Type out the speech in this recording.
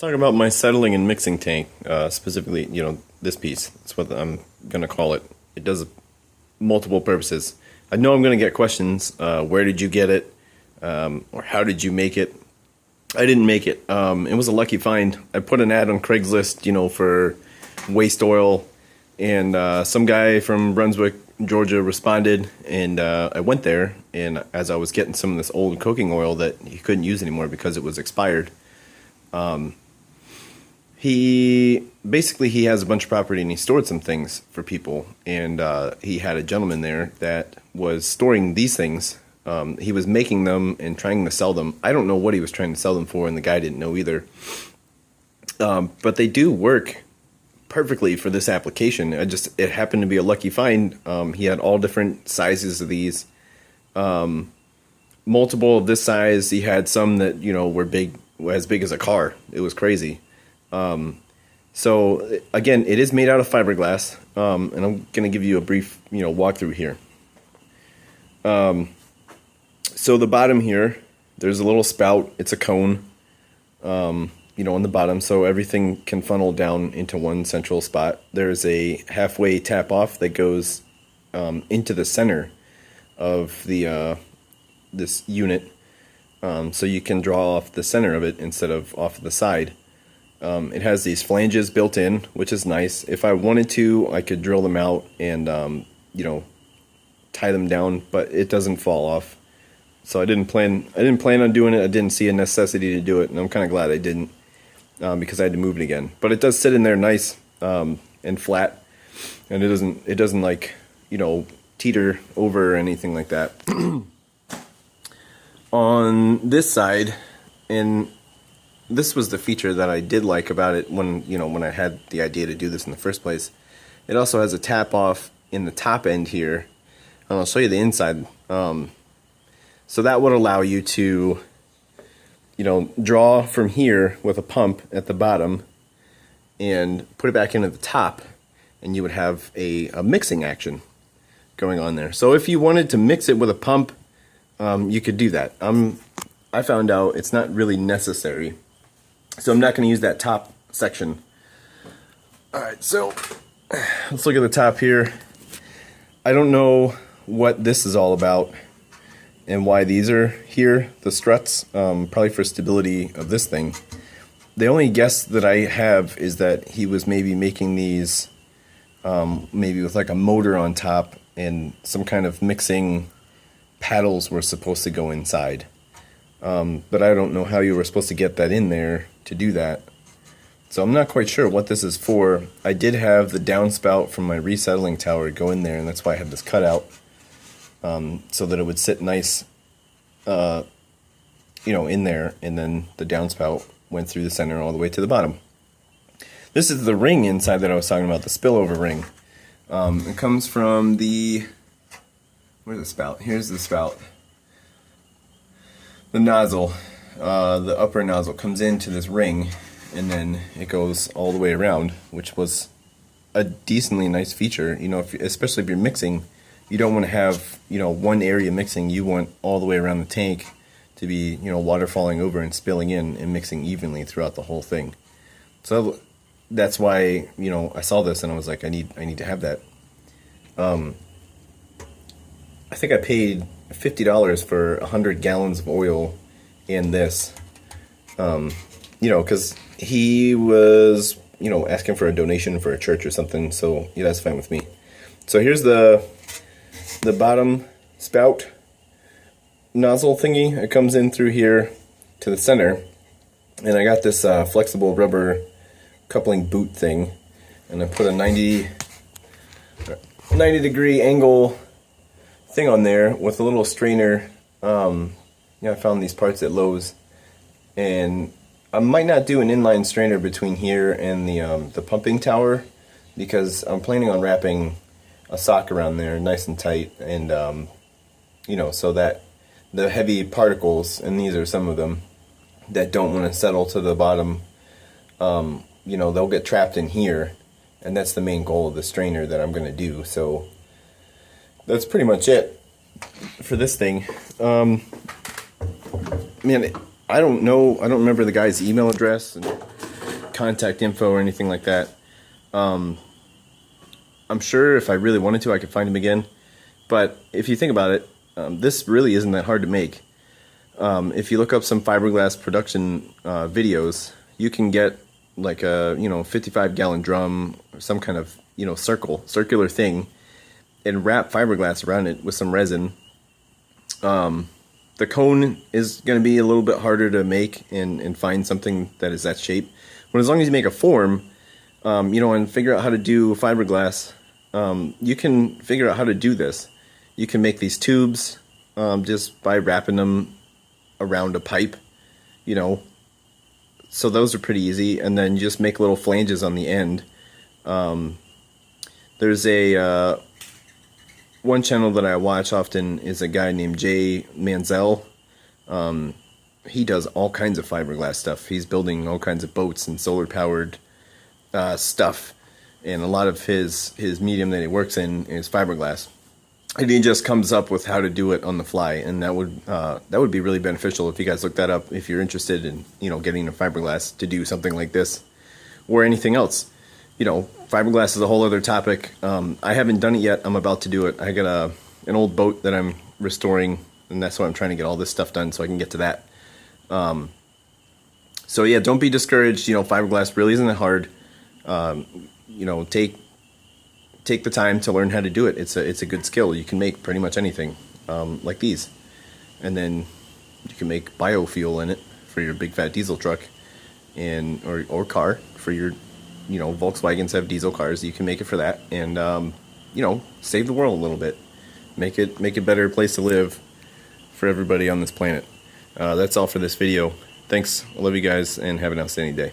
Talk about my settling and mixing tank, specifically, this piece. That's what I'm going to call it. It does multiple purposes. I know I'm going to get questions. Where did you get it? Or how did you make it? I didn't make it. It was a lucky find. I put an ad on Craigslist, for waste oil, and some guy from Brunswick, Georgia responded, and I went there, and as I was getting some of this old cooking oil that he couldn't use anymore because it was expired, he has a bunch of property and he stored some things for people, and he had a gentleman there that was storing these things. He was making them and trying to sell them. I don't know what he was trying to sell them for, and the guy didn't know either. But they do work perfectly for this application. It happened to be a lucky find. He had all different sizes of these, multiple of this size. He had some that were as big as a car. It was crazy. So again, it is made out of fiberglass, and I'm going to give you a brief walkthrough here. So the bottom here, there's a little spout. It's a cone, on the bottom, so everything can funnel down into one central spot. There's a halfway tap off that goes into the center of the this unit, so you can draw off the center of it instead of off the side. It has these flanges built in, which is nice. If I wanted to, I could drill them out and tie them down, but it doesn't fall off. So I didn't plan on doing it. I didn't see a necessity to do it, and I'm kind of glad I didn't, because I had to move it again. But it does sit in there nice and flat, and it doesn't like teeter over or anything like that. On this side, and this was the feature that I did like about it when I had the idea to do this in the first place. It also has a tap off in the top end here, and I'll show you the inside. So that would allow you to, draw from here with a pump at the bottom and put it back into the top, and you would have a mixing action going on there. So if you wanted to mix it with a pump, you could do that. I found out it's not really necessary, so I'm not going to use that top section. Alright, so let's look at the top here. I don't know what this is all about and why these are here, the struts, probably for stability of this thing. The only guess that I have is that he was maybe making these maybe with like a motor on top, and some kind of mixing paddles were supposed to go inside. But I don't know how you were supposed to get that in there to do that. So I'm not quite sure what this is for. I did have the downspout from my resettling tower go in there, and that's why I had this cutout, so that it would sit nice, in there, and then the downspout went through the center all the way to the bottom. This is the ring inside that I was talking about, the spillover ring. It comes from where's the spout? Here's the spout. The nozzle, the upper nozzle comes into this ring, and then it goes all the way around, which was a decently nice feature. Especially if you're mixing, you don't want to have one area mixing. You want all the way around the tank to be water falling over and spilling in and mixing evenly throughout the whole thing. So that's why I saw this and I was like, I need to have that. I think I paid $50 for 100 gallons of oil in this, because he was, asking for a donation for a church or something, so yeah, that's fine with me. So here's the bottom spout nozzle thingy. It comes in through here to the center, and I got this flexible rubber coupling boot thing, and I put a 90 degree angle thing on there with a little strainer. I found these parts at Lowe's, and I might not do an inline strainer between here and the pumping tower, because I'm planning on wrapping a sock around there nice and tight, and so that the heavy particles, and these are some of them that don't want to settle to the bottom, they'll get trapped in here, and that's the main goal of the strainer that I'm going to do. So that's pretty much it for this thing. Man, I don't know. I don't remember the guy's email address, and contact info or anything like that. I'm sure if I really wanted to, I could find him again. But if you think about it, this really isn't that hard to make. If you look up some fiberglass production videos, you can get like a 55-gallon drum or some kind of circular thing, and wrap fiberglass around it with some resin. The cone is going to be a little bit harder to make and find something that is that shape. But as long as you make a form, and figure out how to do fiberglass, you can figure out how to do this. You can make these tubes just by wrapping them around a pipe, So those are pretty easy, and then you just make little flanges on the end. There's a one channel that I watch often is a guy named Jay Manzel. He does all kinds of fiberglass stuff. He's building all kinds of boats and solar-powered stuff, and a lot of his medium that he works in is fiberglass. And he just comes up with how to do it on the fly, and that would be really beneficial if you guys look that up if you're interested in getting a fiberglass to do something like this or anything else. Fiberglass is a whole other topic. I haven't done it yet. I'm about to do it. I got an old boat that I'm restoring, and that's why I'm trying to get all this stuff done so I can get to that. So yeah, don't be discouraged. Fiberglass really isn't that hard. Take the time to learn how to do it. It's a good skill. You can make pretty much anything like these, and then you can make biofuel in it for your big fat diesel truck or car for your Volkswagens have diesel cars. You can make it for that, and save the world a little bit. Make it a better place to live for everybody on this planet. That's all for this video. Thanks. I love you guys, and have an outstanding day.